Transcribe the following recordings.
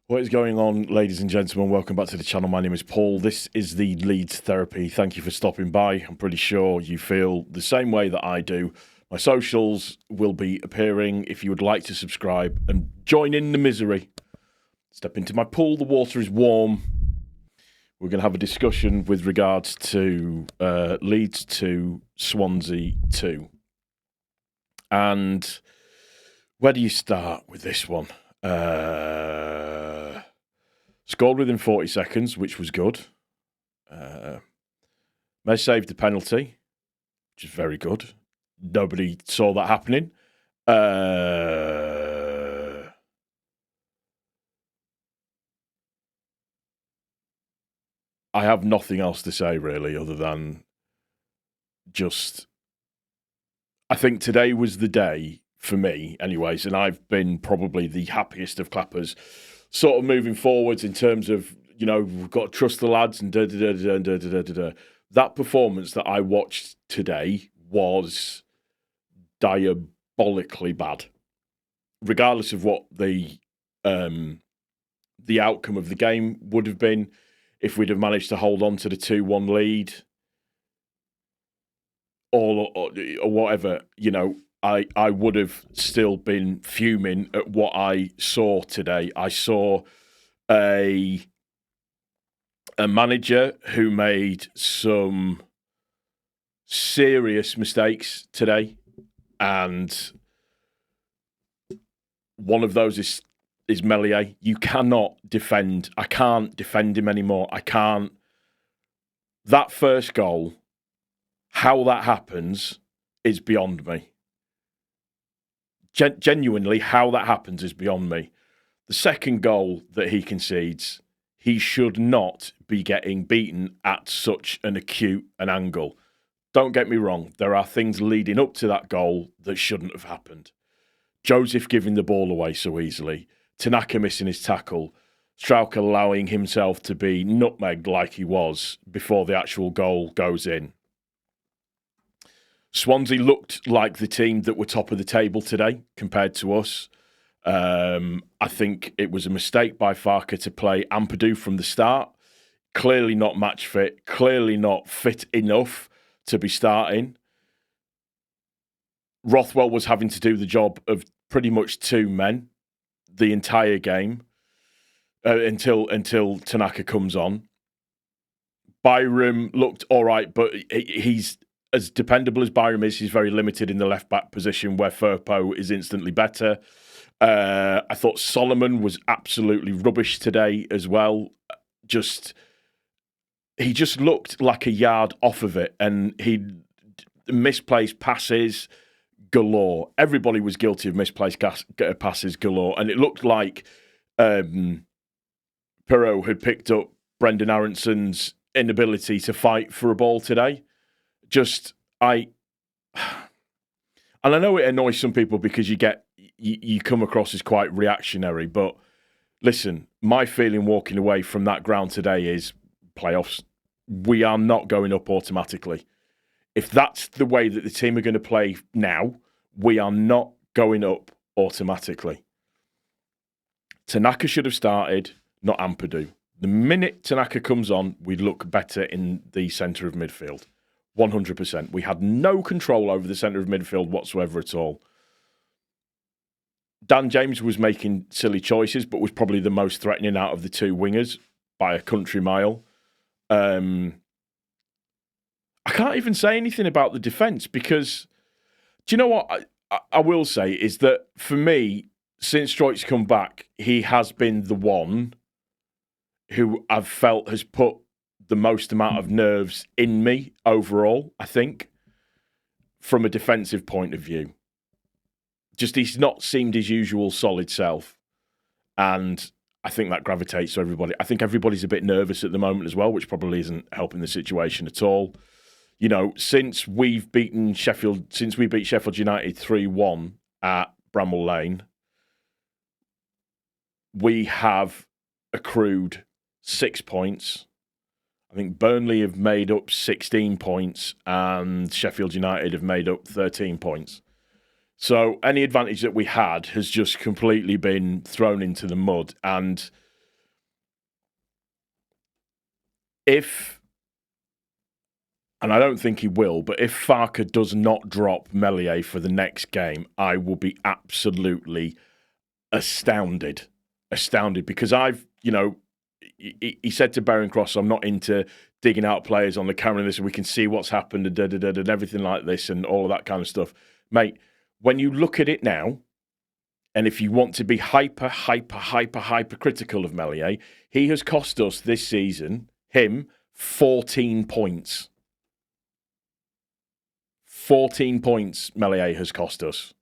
What is going on, ladies and gentlemen? Welcome back to the channel. My name is Paul. This is the Leeds Therapy. Thank you for stopping by. I'm pretty sure you feel the same way that I do. My socials will be appearing if you would like to subscribe and join in the misery. Step into my pool. The water is warm. We're going to have a discussion with regards to Leeds 2, Swansea 2. And where do you start with this one? Scored within 40 seconds, which was good. Meslier saved the penalty, which is very good. Nobody saw that happening. I have nothing else to say, really, other than just... I think today was the day, for me, anyways, and I've been probably the happiest of clappers, sort of moving forwards in terms of, you know, we've got to trust the lads and da-da-da-da-da-da-da-da. That performance that I watched today was diabolically bad, regardless of what the outcome of the game would have been. If we'd have managed to hold on to the 2-1 lead or whatever, you know, I would have still been fuming at what I saw today. I saw a manager who made some serious mistakes today, and one of those is Meslier. You cannot defend. I can't defend him anymore. I can't. That first goal, how that happens is beyond me. Genuinely, how that happens is beyond me. The second goal that he concedes, he should not be getting beaten at such an acute an angle. Don't get me wrong, there are things leading up to that goal that shouldn't have happened. Joseph giving the ball away so easily, Tanaka missing his tackle, Strauch allowing himself to be nutmegged like he was before the actual goal goes in. Swansea looked like the team that were top of the table today compared to us. I think it was a mistake by Farke to play Ampadu from the start. Clearly not match fit, clearly not fit enough to be starting. Rothwell was having to do the job of pretty much two men the entire game until Tanaka comes on. Byram looked all right, but he's as dependable as Byram is, he's very limited in the left-back position where Firpo is instantly better. I thought Solomon was absolutely rubbish today as well. He just looked like a yard off of it, and he misplaced passes galore. Everybody was guilty of misplaced passes galore, and it looked like Perot had picked up Brendan Aronson's inability to fight for a ball today. And I know it annoys some people because you come across as quite reactionary, but listen, my feeling walking away from that ground today is playoffs. We are not going up automatically. If that's the way that the team are going to play now, we are not going up automatically. Tanaka should have started, not Ampadu. The minute Tanaka comes on, we look better in the centre of midfield. 100%. We had no control over the centre of midfield whatsoever at all. Dan James was making silly choices, but was probably the most threatening out of the two wingers by a country mile. I can't even say anything about the defence because, do you know what I will say is that for me, since Stroik's come back, he has been the one who I've felt has put the most amount of nerves in me overall, I think, from a defensive point of view. Just he's not seemed his usual solid self. And I think that gravitates to everybody. I think everybody's a bit nervous at the moment as well, which probably isn't helping the situation at all. You know, since we beat Sheffield United 3-1 at Bramall Lane, we have accrued 6 points. I think Burnley have made up 16 points and Sheffield United have made up 13 points. So any advantage that we had has just completely been thrown into the mud. And if, and I don't think he will, but if Farke does not drop Meslier for the next game, I will be absolutely astounded. Astounded, because he said to Barron Cross, I'm not into digging out players on the camera and this, and we can see what's happened and everything like this and all of that kind of stuff. Mate, when you look at it now, and if you want to be hyper critical of Meslier, he has cost us this season, 14 points. 14 points Meslier has cost us.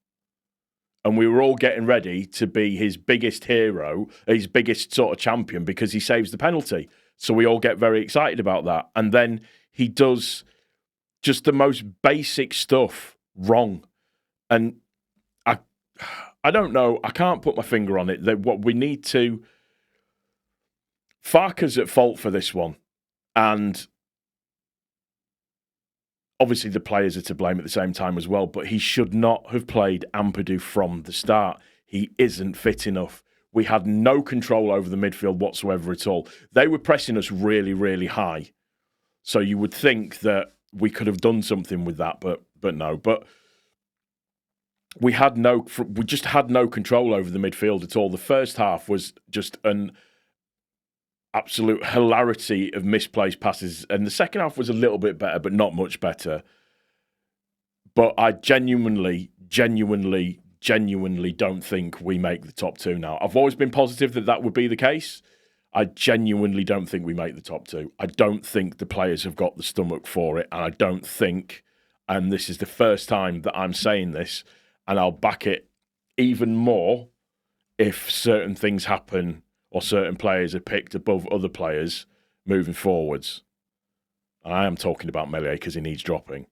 And we were all getting ready to be his biggest hero, his biggest sort of champion, because he saves the penalty. So we all get very excited about that. And then he does just the most basic stuff wrong. And I don't know. I can't put my finger on it. What we need to... Farke's at fault for this one. And obviously the players are to blame at the same time as well, but he should not have played Ampadu from the start. He isn't fit enough. We had no control over the midfield whatsoever at all. They were pressing us really, really high. So you would think that we could have done something with that, but no. But we just had no control over the midfield at all. The first half was just an absolute hilarity of misplaced passes, and the second half was a little bit better, but not much better. But I genuinely don't think we make the top two now. I've always been positive that would be the case. I genuinely don't think we make the top two. I don't think the players have got the stomach for it, and I don't think, and this is the first time that I'm saying this, and I'll back it even more if certain things happen or certain players are picked above other players moving forwards. And I am talking about Meslier because he needs dropping.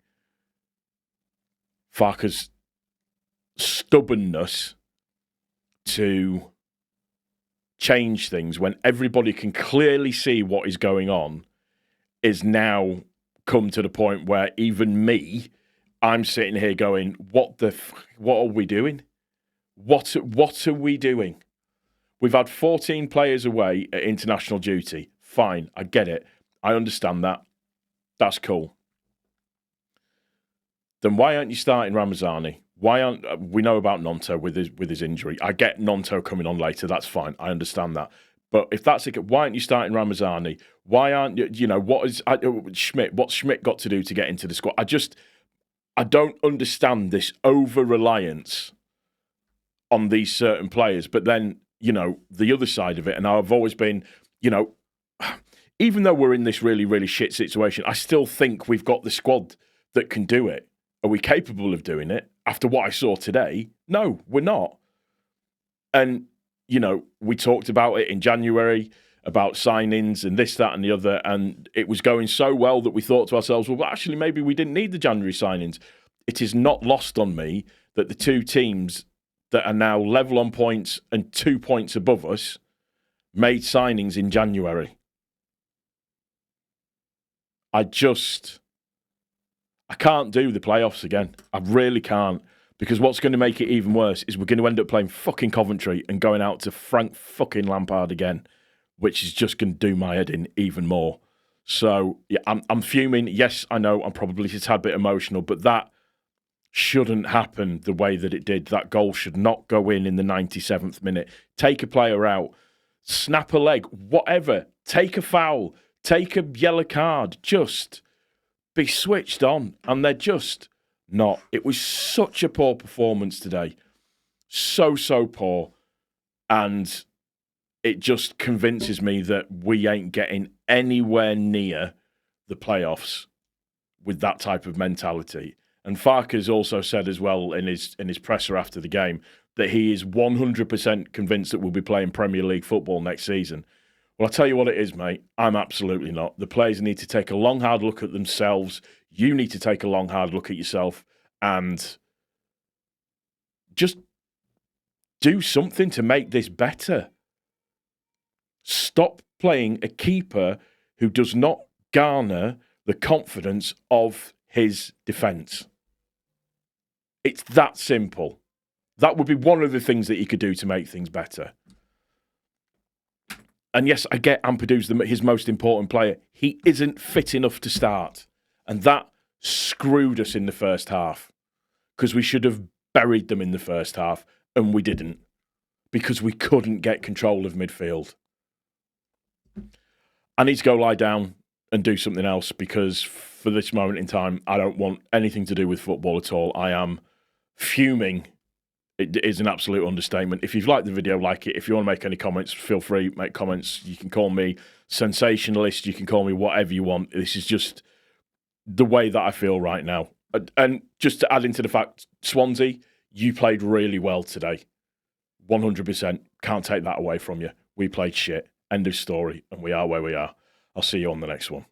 Farke's stubbornness to change things when everybody can clearly see what is going on is now come to the point where even me, I'm sitting here going, what are we doing? What are we doing? We've had 14 players away at international duty. Fine, I get it. I understand that. That's cool. Then why aren't you starting Ramazani? Why aren't we know about Nonto with his injury? I get Nonto coming on later. That's fine. I understand that. But if that's it, why aren't you starting Ramazani? Why aren't you? What's Schmidt got to do to get into the squad? I don't understand this over-reliance on these certain players. But then, the other side of it, and I've always been, even though we're in this really, really shit situation, I still think we've got the squad that can do it. Are we capable of doing it? After what I saw today, no, we're not. And, we talked about it in January, about signings and this, that, and the other, and it was going so well that we thought to ourselves, well, actually, maybe we didn't need the January signings. It is not lost on me that the two teams that are now level on points and 2 points above us made signings in January. I can't do the playoffs again. I really can't. Because what's going to make it even worse is we're going to end up playing fucking Coventry and going out to Frank fucking Lampard again, which is just going to do my head in even more. So, yeah, I'm fuming. Yes, I know I'm probably a tad bit emotional, but that shouldn't happen the way that it did. That goal should not go in the 97th minute. Take a player out, snap a leg, whatever. Take a foul, take a yellow card. Just be switched on. And they're just not. It was such a poor performance today. So poor. And it just convinces me that we ain't getting anywhere near the playoffs with that type of mentality. And Farke's also said as well in his presser after the game that he is 100% convinced that we'll be playing Premier League football next season. Well, I'll tell you what it is, mate. I'm absolutely not. The players need to take a long, hard look at themselves. You need to take a long, hard look at yourself and just do something to make this better. Stop playing a keeper who does not garner the confidence of his defence. It's that simple. That would be one of the things that you could do to make things better. And yes, I get Ampadu's his most important player. He isn't fit enough to start. And that screwed us in the first half. Because we should have buried them in the first half, and we didn't. Because we couldn't get control of midfield. I need to go lie down and do something else, because for this moment in time, I don't want anything to do with football at all. I am fuming. It is an absolute understatement. If you've liked the video, like it. If you want to make any comments, feel free, make comments. You can call me sensationalist. You can call me whatever you want. This is just the way that I feel right now. And just to add into the fact, Swansea, you played really well today. 100%. Can't take that away from you. We played shit. End of story. And we are where we are. I'll see you on the next one.